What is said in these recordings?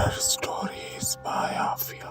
Horror Stories by Afia.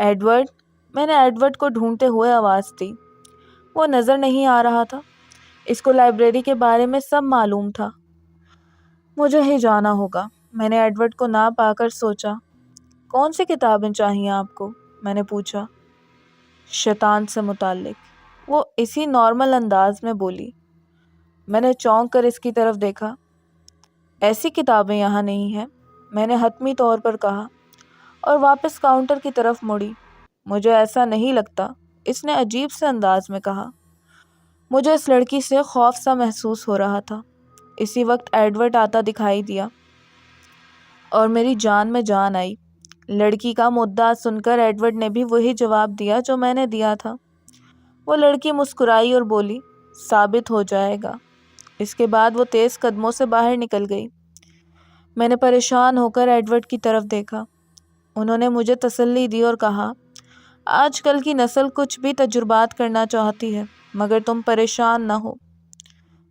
Edward, میں نے Edward کو ڈھونڈتے ہوئے آواز دی۔ وہ نظر نہیں آ رہا تھا۔ اس کو لائبریری کے بارے میں سب معلوم تھا۔ مجھے ہی جانا ہوگا۔ میں نے ایڈورڈ کو نہ پا کر سوچا۔ کون سی کتابیں چاہیے آپ کو؟ میں نے پوچھا۔ شیطان سے متعلق، وہ اسی نارمل انداز میں بولی۔ میں نے چونک کر اس کی طرف دیکھا۔ ایسی کتابیں یہاں نہیں ہیں، میں نے حتمی طور پر کہا اور واپس کاؤنٹر کی طرف مڑی۔ مجھے ایسا نہیں لگتا، اس نے عجیب سے انداز میں کہا۔ مجھے اس لڑکی سے خوف سا محسوس ہو رہا تھا۔ اسی وقت ایڈورڈ آتا دکھائی دیا اور میری جان میں جان آئی۔ لڑکی کا مدعا سن کر ایڈورڈ نے بھی وہی جواب دیا جو میں نے دیا تھا۔ وہ لڑکی مسکرائی اور بولی، ثابت ہو جائے گا۔ اس کے بعد وہ تیز قدموں سے باہر نکل گئی۔ میں نے پریشان ہو کر ایڈورڈ کی طرف دیکھا۔ انہوں نے مجھے تسلی دی اور کہا، آج کل کی نسل کچھ بھی تجربات کرنا چاہتی ہے، مگر تم پریشان نہ ہو۔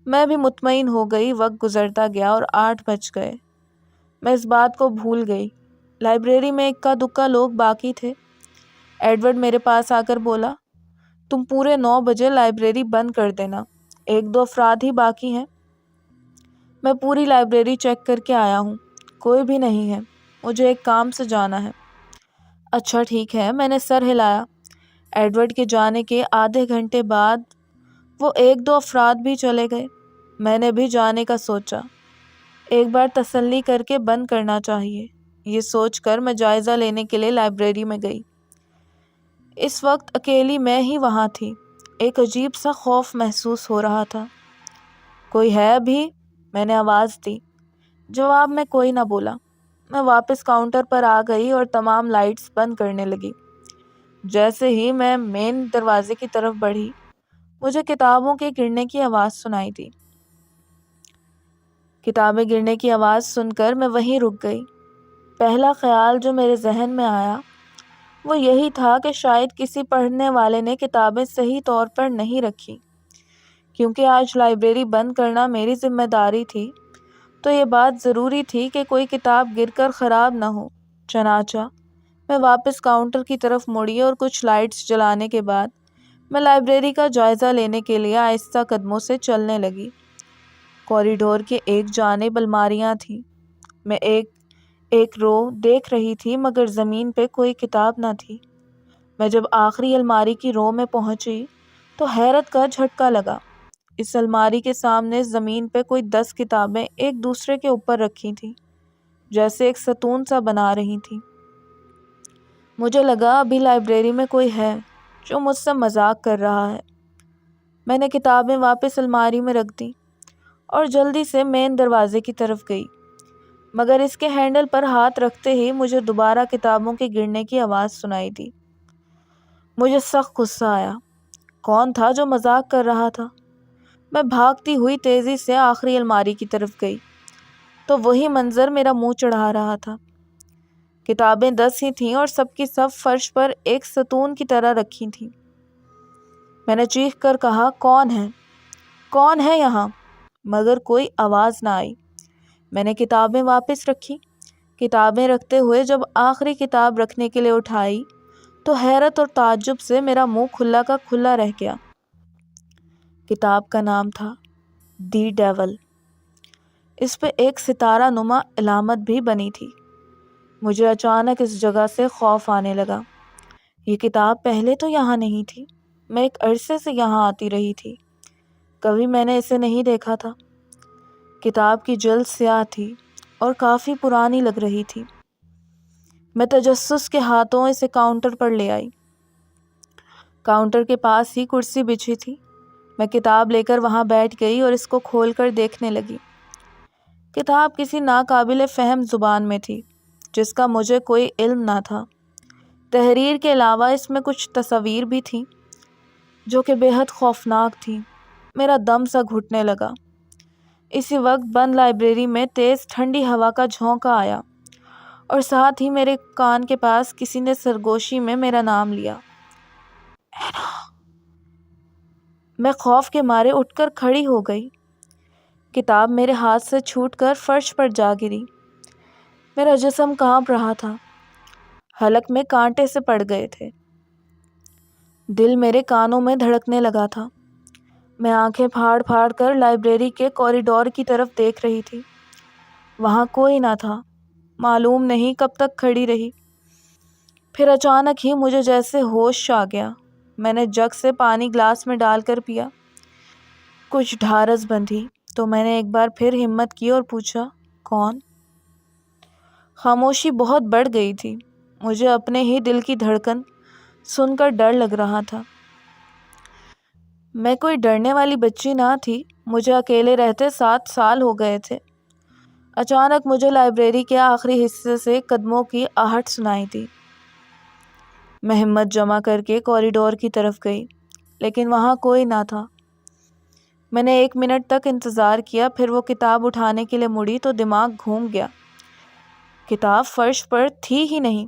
میں بھی مطمئن ہو گئی۔ وقت گزرتا گیا اور 8 بج گئے۔ میں اس بات کو بھول گئی۔ لائبریری میں اکا دکا لوگ باقی تھے۔ ایڈورڈ میرے پاس آ کر بولا، تم پورے 9 بجے لائبریری بند کر دینا، 1-2 افراد ہی باقی ہیں۔ میں پوری لائبریری چیک کر کے آیا ہوں، کوئی بھی نہیں ہے، مجھے ایک کام سے جانا ہے۔ اچھا ٹھیک ہے، میں نے سر ہلایا۔ ایڈورڈ کے جانے کے آدھے گھنٹے بعد وہ 1-2 افراد بھی چلے گئے۔ میں نے بھی جانے کا سوچا، ایک بار تسلی کر کے بند کرنا چاہیے۔ یہ سوچ کر میں جائزہ لینے کے لیے لائبریری میں گئی۔ اس وقت اکیلی میں ہی وہاں تھی۔ ایک عجیب سا خوف محسوس ہو رہا تھا۔ کوئی ہے ابھی؟ میں نے آواز دی۔ جواب میں کوئی نہ بولا۔ میں واپس کاؤنٹر پر آ گئی اور تمام لائٹس بند کرنے لگی۔ جیسے ہی میں مین دروازے کی طرف بڑھی، مجھے کتابوں کے گرنے کی آواز سنائی دی۔ کتابیں گرنے کی آواز سن کر میں وہیں رک گئی۔ پہلا خیال جو میرے ذہن میں آیا وہ یہی تھا کہ شاید کسی پڑھنے والے نے کتابیں صحیح طور پر نہیں رکھی۔ کیونکہ آج لائبریری بند کرنا میری ذمہ داری تھی، تو یہ بات ضروری تھی کہ کوئی کتاب گر کر خراب نہ ہو۔ چنانچہ میں واپس کاؤنٹر کی طرف مڑی اور کچھ لائٹس جلانے کے بعد میں لائبریری کا جائزہ لینے کے لیے آہستہ قدموں سے چلنے لگی۔ کوریڈور کے ایک جانب الماریاں تھیں۔ میں ایک رو دیکھ رہی تھی، مگر زمین پہ کوئی کتاب نہ تھی۔ میں جب آخری الماری کی رو میں پہنچی تو حیرت کا جھٹکا لگا۔ اس الماری کے سامنے زمین پہ کوئی 10 کتابیں ایک دوسرے کے اوپر رکھی تھیں، جیسے ایک ستون سا بنا رہی تھیں۔ مجھے لگا ابھی لائبریری میں کوئی ہے جو مجھ سے مذاق کر رہا ہے۔ میں نے کتابیں واپس الماری میں رکھ دیں اور جلدی سے مین دروازے کی طرف گئی، مگر اس کے ہینڈل پر ہاتھ رکھتے ہی مجھے دوبارہ کتابوں کے گرنے کی آواز سنائی دی۔ مجھے سخت غصہ آیا۔ کون تھا جو مذاق کر رہا تھا؟ میں بھاگتی ہوئی تیزی سے آخری الماری کی طرف گئی تو وہی منظر میرا منہ چڑھا رہا تھا۔ کتابیں 10 ہی تھیں اور سب کی سب فرش پر ایک ستون کی طرح رکھی تھیں۔ میں نے چیخ کر کہا، کون ہے؟ کون ہے یہاں؟ مگر کوئی آواز نہ آئی۔ میں نے کتابیں واپس رکھی۔ کتابیں رکھتے ہوئے جب آخری کتاب رکھنے کے لیے اٹھائی تو حیرت اور تعجب سے میرا منہ کھلا کا کھلا رہ گیا۔ کتاب کا نام تھا دی ڈیول۔ اس پہ ایک ستارہ نما علامت بھی بنی تھی۔ مجھے اچانک اس جگہ سے خوف آنے لگا۔ یہ کتاب پہلے تو یہاں نہیں تھی۔ میں ایک عرصے سے یہاں آتی رہی تھی، کبھی میں نے اسے نہیں دیکھا تھا۔ کتاب کی جلد سیاہ تھی اور کافی پرانی لگ رہی تھی۔ میں تجسس کے ہاتھوں اسے کاؤنٹر پر لے آئی۔ کاؤنٹر کے پاس ہی کرسی بچھی تھی۔ میں کتاب لے کر وہاں بیٹھ گئی اور اس کو کھول کر دیکھنے لگی۔ کتاب کسی ناقابل فہم زبان میں تھی جس کا مجھے کوئی علم نہ تھا۔ تحریر کے علاوہ اس میں کچھ تصاویر بھی تھیں جو کہ بے حد خوفناک تھیں۔ میرا دم سا گھٹنے لگا۔ اسی وقت بند لائبریری میں تیز ٹھنڈی ہوا کا جھونکا آیا اور ساتھ ہی میرے کان کے پاس کسی نے سرگوشی میں میرا نام لیا، اینا۔ میں خوف کے مارے اٹھ کر کھڑی ہو گئی۔ کتاب میرے ہاتھ سے چھوٹ کر فرش پر جا گری۔ میرا جسم کانپ رہا تھا۔ حلق میں کانٹے سے پڑ گئے تھے۔ دل میرے کانوں میں دھڑکنے لگا تھا۔ میں آنکھیں پھاڑ پھاڑ کر لائبریری کے کوریڈور کی طرف دیکھ رہی تھی۔ وہاں کوئی نہ تھا۔ معلوم نہیں کب تک کھڑی رہی۔ پھر اچانک ہی مجھے جیسے ہوش آ گیا۔ میں نے جگ سے پانی گلاس میں ڈال کر پیا۔ کچھ ڈھارس بندھی تو میں نے ایک بار پھر ہمت کی اور پوچھا، کون؟ خاموشی بہت بڑھ گئی تھی۔ مجھے اپنے ہی دل کی دھڑکن سن کر ڈر لگ رہا تھا۔ میں کوئی ڈرنے والی بچی نہ تھی۔ مجھے اکیلے رہتے 7 سال ہو گئے تھے۔ اچانک مجھے لائبریری کے آخری حصے سے قدموں کی آہٹ سنائی دی۔ میں ہمت جمع کر کے کوریڈور کی طرف گئی، لیکن وہاں کوئی نہ تھا۔ میں نے 1 منٹ تک انتظار کیا، پھر وہ کتاب اٹھانے کے لیے مڑی تو دماغ گھوم گیا۔ کتاب فرش پر تھی ہی نہیں،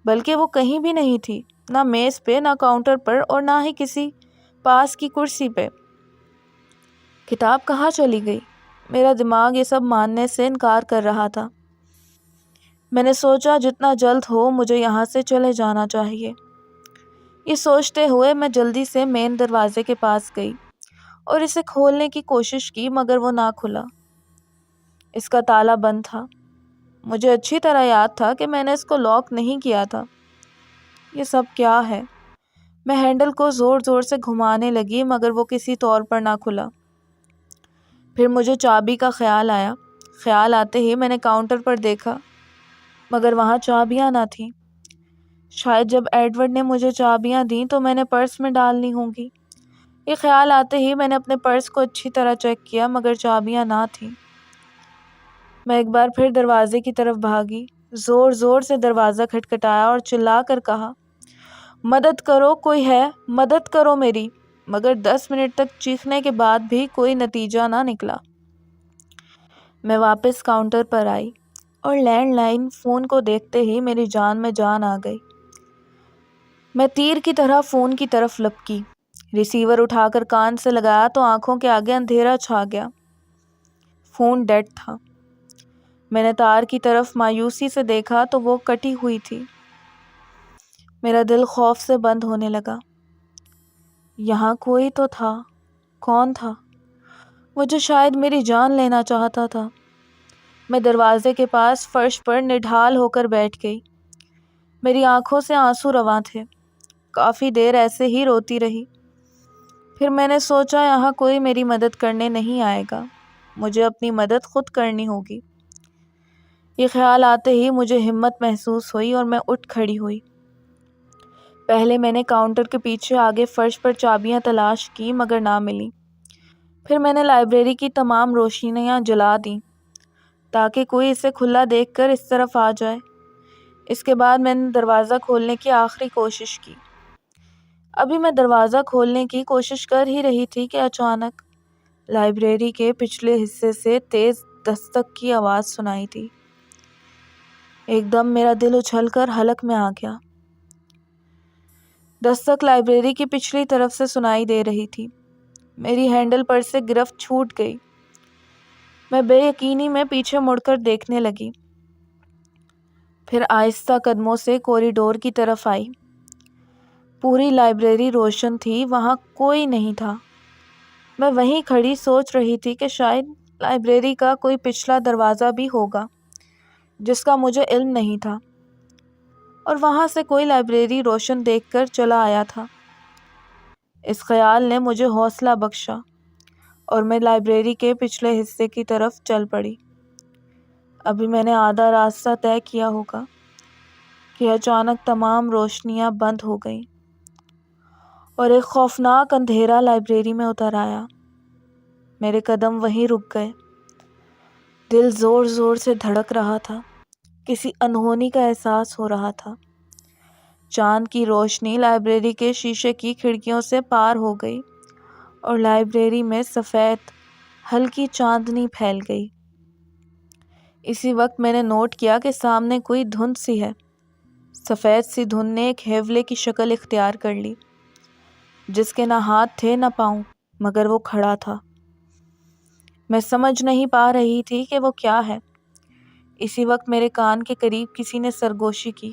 بلکہ وہ کہیں بھی نہیں تھی، نہ میز پہ، نہ کاؤنٹر پر، اور نہ ہی کسی پاس کی کرسی پہ۔ کتاب کہاں چلی گئی؟ میرا دماغ یہ سب ماننے سے انکار کر رہا تھا۔ میں نے سوچا جتنا جلد ہو مجھے یہاں سے چلے جانا چاہیے۔ یہ سوچتے ہوئے میں جلدی سے مین دروازے کے پاس گئی اور اسے کھولنے کی کوشش کی، مگر وہ نہ کھلا۔ اس کا تالا بند تھا۔ مجھے اچھی طرح یاد تھا کہ میں نے اس کو لاک نہیں کیا تھا۔ یہ سب کیا ہے؟ میں ہینڈل کو زور زور سے گھمانے لگی، مگر وہ کسی طور پر نہ کھلا۔ پھر مجھے چابی کا خیال آیا۔ خیال آتے ہی میں نے کاؤنٹر پر دیکھا، مگر وہاں چابیاں نہ تھیں۔ شاید جب ایڈورڈ نے مجھے چابیاں دیں تو میں نے پرس میں ڈالنی ہوں گی۔ یہ خیال آتے ہی میں نے اپنے پرس کو اچھی طرح چیک کیا، مگر چابیاں نہ تھیں۔ میں ایک بار پھر دروازے کی طرف بھاگی، زور زور سے دروازہ کھٹکھٹایا اور چلا کر کہا، مدد کرو، کوئی ہے؟ مدد کرو میری۔ مگر 10 منٹ تک چیخنے کے بعد بھی کوئی نتیجہ نہ نکلا۔ میں واپس کاؤنٹر پر آئی اور لینڈ لائن فون کو دیکھتے ہی میری جان میں جان آ گئی۔ میں تیر کی طرح فون کی طرف لپکی۔ ریسیور اٹھا کر کان سے لگایا تو آنکھوں کے آگے اندھیرا چھا گیا۔ فون ڈیڈ تھا۔ میں نے تار کی طرف مایوسی سے دیکھا تو وہ کٹی ہوئی تھی۔ میرا دل خوف سے بند ہونے لگا۔ یہاں کوئی تو تھا۔ کون تھا؟ وہ جو شاید میری جان لینا چاہتا تھا۔ میں دروازے کے پاس فرش پر نڈھال ہو کر بیٹھ گئی۔ میری آنکھوں سے آنسو رواں تھے۔ کافی دیر ایسے ہی روتی رہی۔ پھر میں نے سوچا یہاں کوئی میری مدد کرنے نہیں آئے گا، مجھے اپنی مدد خود کرنی ہوگی۔ یہ خیال آتے ہی مجھے ہمت محسوس ہوئی اور میں اٹھ کھڑی ہوئی۔ پہلے میں نے کاؤنٹر کے پیچھے آگے فرش پر چابیاں تلاش کی، مگر نہ ملی۔ پھر میں نے لائبریری کی تمام روشنیاں جلا دیں تاکہ کوئی اسے کھلا دیکھ کر اس طرف آ جائے۔ اس کے بعد میں نے دروازہ کھولنے کی آخری کوشش کی۔ ابھی میں دروازہ کھولنے کی کوشش کر ہی رہی تھی کہ اچانک لائبریری کے پچھلے حصے سے تیز دستک کی آواز سنائی دی۔ ایک دم میرا دل اچھل کر حلق میں آ گیا۔ دستک لائبریری کی پچھلی طرف سے سنائی دے رہی تھی۔ میری ہینڈل پر سے گرفت چھوٹ گئی۔ میں بے یقینی میں پیچھے مڑ کر دیکھنے لگی، پھر آہستہ قدموں سے کوریڈور کی طرف آئی۔ پوری لائبریری روشن تھی، وہاں کوئی نہیں تھا۔ میں وہیں کھڑی سوچ رہی تھی کہ شاید لائبریری کا کوئی پچھلا دروازہ بھی ہوگا جس کا مجھے علم نہیں تھا، اور وہاں سے کوئی لائبریری روشن دیکھ کر چلا آیا تھا۔ اس خیال نے مجھے حوصلہ بخشا اور میں لائبریری کے پچھلے حصے کی طرف چل پڑی۔ ابھی میں نے آدھا راستہ طے کیا ہوگا کہ اچانک تمام روشنیاں بند ہو گئیں اور ایک خوفناک اندھیرا لائبریری میں اتر آیا۔ میرے قدم وہیں رک گئے۔ دل زور زور سے دھڑک رہا تھا۔ کسی انہونی کا احساس ہو رہا تھا۔ چاند کی روشنی لائبریری کے شیشے کی کھڑکیوں سے پار ہو گئی اور لائبریری میں سفید ہلکی چاندنی پھیل گئی۔ اسی وقت میں نے نوٹ کیا کہ سامنے کوئی دھند سی ہے۔ سفید سی دھند نے ایک ہیولے کی شکل اختیار کر لی، جس کے نہ ہاتھ تھے نہ پاؤں، مگر وہ کھڑا تھا۔ میں سمجھ نہیں پا رہی تھی کہ وہ کیا ہے۔ اسی وقت میرے کان کے قریب کسی نے سرگوشی کی۔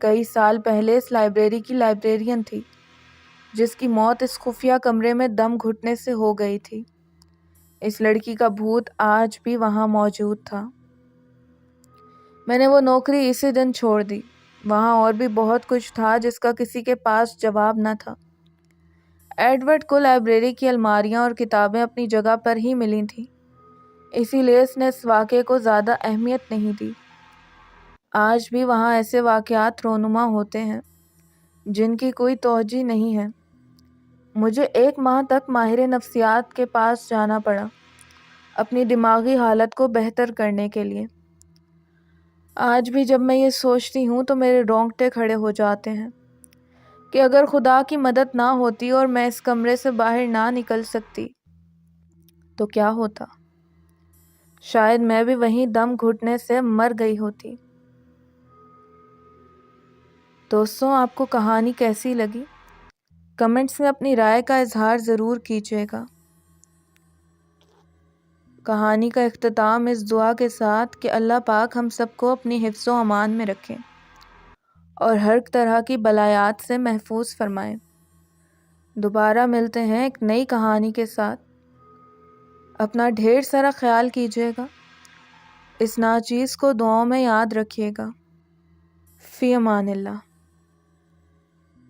کئی سال پہلے اس لائبریری کی لائبریرین تھی جس کی موت اس خفیہ کمرے میں دم گھٹنے سے ہو گئی تھی۔ اس لڑکی کا بھوت آج بھی وہاں موجود تھا۔ میں نے وہ نوکری اسی دن چھوڑ دی۔ وہاں اور بھی بہت کچھ تھا جس کا کسی کے پاس جواب نہ تھا۔ ایڈورڈ کو لائبریری کی الماریاں اور کتابیں اپنی جگہ پر ہی ملی تھیں، اسی لیے اس نے اس واقعے کو زیادہ اہمیت نہیں دی۔ آج بھی وہاں ایسے واقعات رونما ہوتے ہیں جن کی کوئی توجہ نہیں ہے۔ مجھے 1 ماہ تک ماہر نفسیات کے پاس جانا پڑا اپنی دماغی حالت کو بہتر کرنے کے لیے۔ آج بھی جب میں یہ سوچتی ہوں تو میرے رونگٹے کھڑے ہو جاتے ہیں کہ اگر خدا کی مدد نہ ہوتی اور میں اس کمرے سے باہر نہ نکل سکتی تو کیا ہوتا؟ شاید میں بھی وہیں دم گھٹنے سے مر گئی ہوتی۔ دوستوں، آپ کو کہانی کیسی لگی؟ کمنٹس میں اپنی رائے کا اظہار ضرور کیجیے گا۔ کہانی کا اختتام اس دعا کے ساتھ کہ اللہ پاک ہم سب کو اپنی حفظ و امان میں رکھیں اور ہر طرح کی بلایات سے محفوظ فرمائیں۔ دوبارہ ملتے ہیں ایک نئی کہانی کے ساتھ۔ اپنا ڈھیر سارا خیال کیجیے گا۔ اس ناچیز کو دعاؤں میں یاد رکھیے گا۔ فی امان اللہ۔